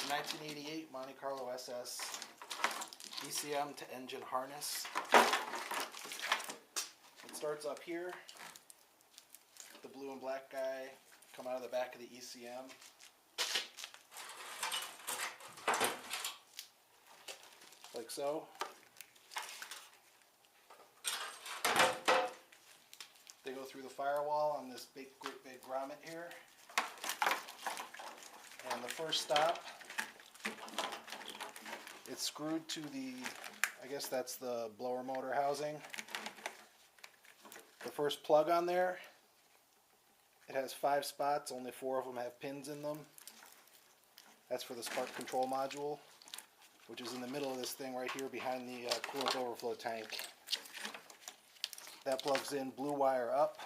1988 Monte Carlo SS ECM to engine harness. It starts up here. The blue and black guy come out of the back of the ECM. Like so. They go through the firewall on this great big grommet here. And the first stop, it's screwed to the, I guess that's the blower motor housing. The first plug on there, it has 5 spots, only 4 of them have pins in them. That's for the spark control module, which is in the middle of this thing right here behind the coolant overflow tank. That plugs in blue wire up.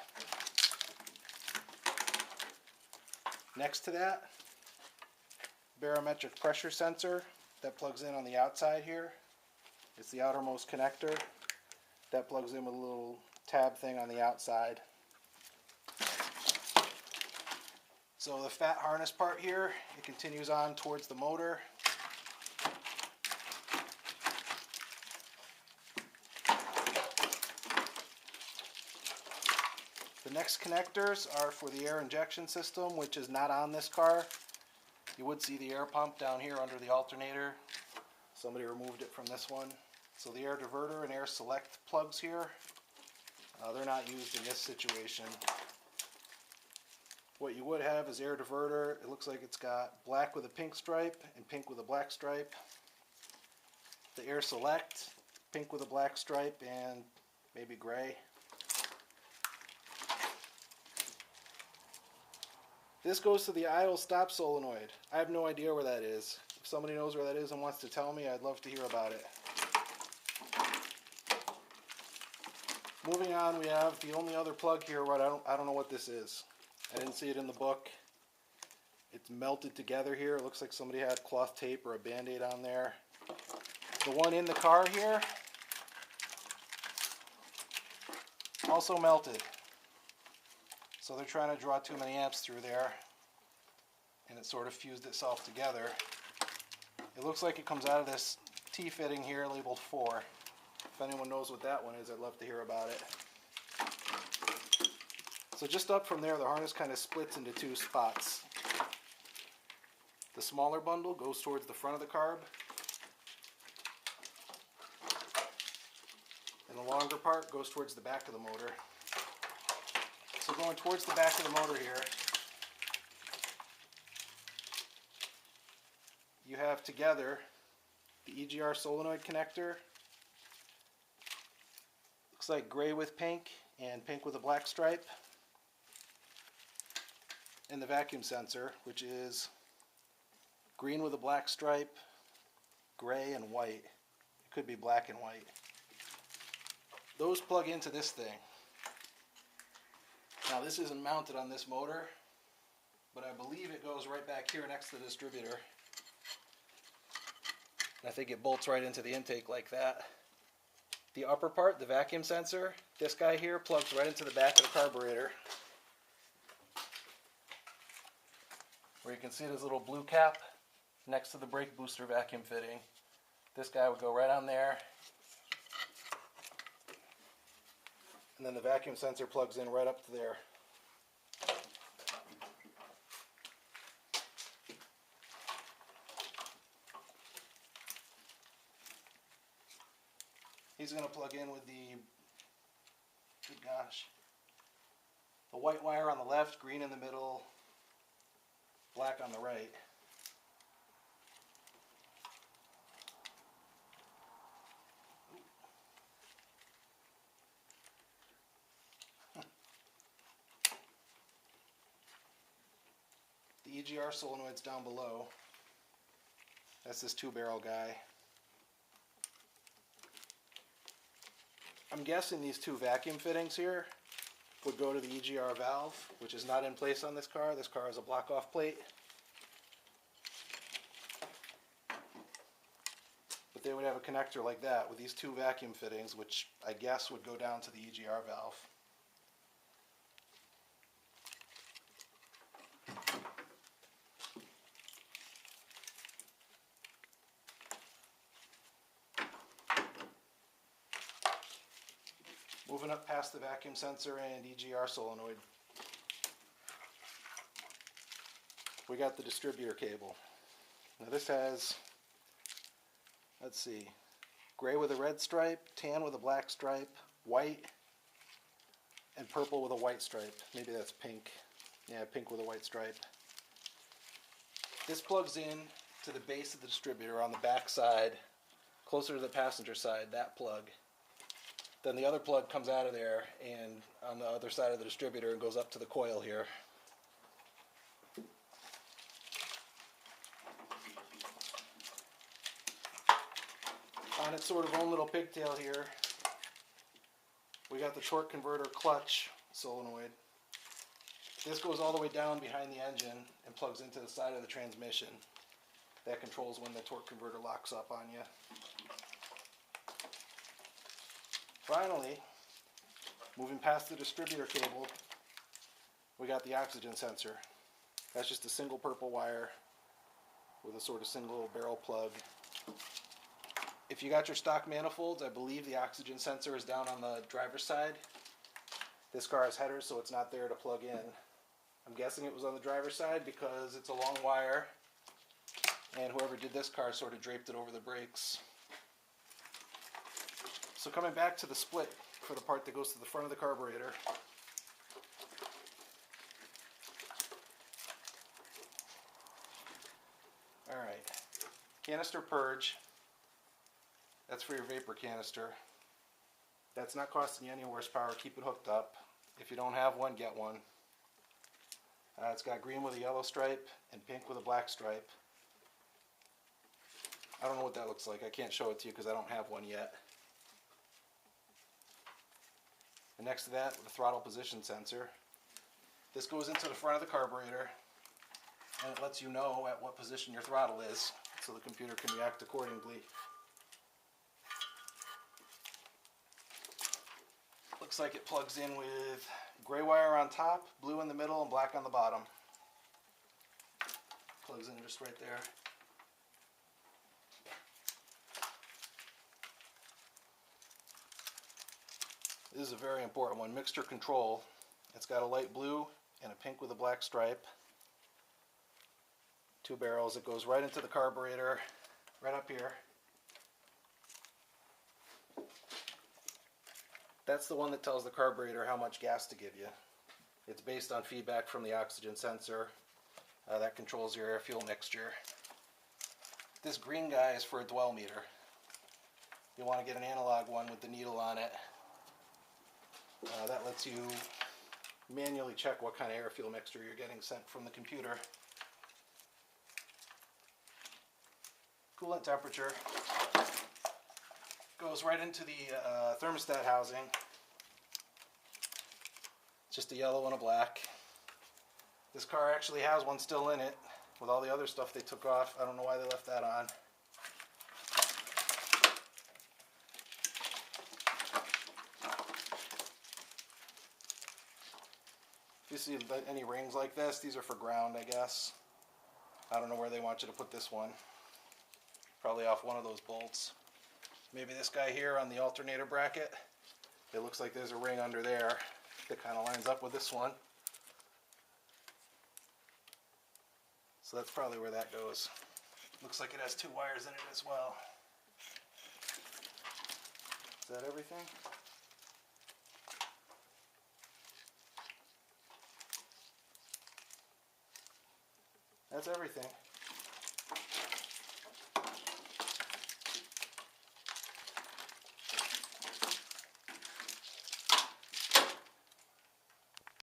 Next to that, barometric pressure sensor that plugs in on the outside here. It's the outermost connector. That plugs in with a little tab thing on the outside. So the fat harness part here, it continues on towards the motor. The next connectors are for the air injection system, which is not on this car. You would see the air pump down here under the alternator. Somebody removed it from this one. So the air diverter and air select plugs here, they're not used in this situation. What you would have is air diverter. It looks like it's got black with a pink stripe and pink with a black stripe. The air select, pink with a black stripe and maybe gray. This goes to the idle stop solenoid. I have no idea where that is. If somebody knows where that is and wants to tell me, I'd love to hear about it. Moving on, we have the only other plug here where I don't know what this is. I didn't see it in the book. It's melted together here. It looks like somebody had cloth tape or a band-aid on there. The one in the car here, also melted. So they're trying to draw too many amps through there, and it sort of fused itself together. It looks like it comes out of this T-fitting here labeled 4. If anyone knows what that one is, I'd love to hear about it. So just up from there, the harness kind of splits into 2 spots. The smaller bundle goes towards the front of the carb, and the longer part goes towards the back of the motor. So going towards the back of the motor here, you have together the Egr Solenoid connector. Looks like gray with pink and pink with a black stripe. And the vacuum sensor, which is green with a black stripe, gray and white. It could be black and white. Those plug into this thing. Now this isn't mounted on this motor, but I believe it goes right back here next to the distributor. And I think it bolts right into the intake like that. The upper part, the vacuum sensor, this guy here plugs right into the back of the carburetor. Where you can see this little blue cap next to the brake booster vacuum fitting. This guy would go right on there. And then the vacuum sensor plugs in right up to there. He's going to plug in with the, good gosh, the white wire on the left, green in the middle, black on the right. The Egr solenoid's down below. That's this 2-barrel guy. I'm guessing these 2 vacuum fittings here would go to the Egr valve, which is not in place on this car. This car has a block-off plate. But they would have a connector like that with these 2 vacuum fittings, which I guess would go down to the Egr valve. Moving up past the vacuum sensor and Egr solenoid, we got the distributor cable. Now this has, let's see, gray with a red stripe, tan with a black stripe, white, and purple with a white stripe. Maybe that's pink. Yeah, pink with a white stripe. This plugs in to the base of the distributor on the back side, closer to the passenger side, that plug. Then the other plug comes out of there and on the other side of the distributor and goes up to the coil here. On its sort of own little pigtail here, we got the torque converter clutch solenoid. This goes all the way down behind the engine and plugs into the side of the transmission. That controls when the torque converter locks up on you. Finally, moving past the distributor cable, we got the oxygen sensor. That's just a single purple wire with a sort of single barrel plug. If you got your stock manifolds, I believe the oxygen sensor is down on the driver's side. This car has headers, so it's not there to plug in. I'm guessing it was on the driver's side because it's a long wire, and whoever did this car sort of draped it over the brakes. So coming back to the split for the part that goes to the front of the carburetor. Alright, Canister Purge. That's for your vapor canister. That's not costing you any horsepower. Keep it hooked up. If you don't have one, get one. It's got green with a yellow stripe and pink with a black stripe. I don't know what that looks like. I can't show it to you because I don't have one yet. And next to that, the throttle position sensor. This goes into the front of the carburetor and it lets you know at what position your throttle is so the computer can react accordingly. Looks like it plugs in with gray wire on top, blue in the middle, and black on the bottom. Plugs in just right there. This is a very important one, mixture control. It's got a light blue and a pink with a black stripe. 2 barrels. It goes right into the carburetor, right up here. That's the one that tells the carburetor how much gas to give you. It's based on feedback from the oxygen sensor. That controls your air-fuel mixture. This green guy is for a dwell meter. You want to get an analog one with the needle on it. That lets you manually check what kind of air-fuel mixture you're getting sent from the computer. Coolant temperature goes right into the thermostat housing. It's just a yellow and a black. This car actually has one still in it with all the other stuff they took off. I don't know why they left that on. If you see any rings like this, these are for ground, I guess. I don't know where they want you to put this one. Probably off one of those bolts. Maybe this guy here on the alternator bracket. It looks like there's a ring under there that kind of lines up with this one. So that's probably where that goes. Looks like it has 2 wires in it as well. Is that everything? That's everything.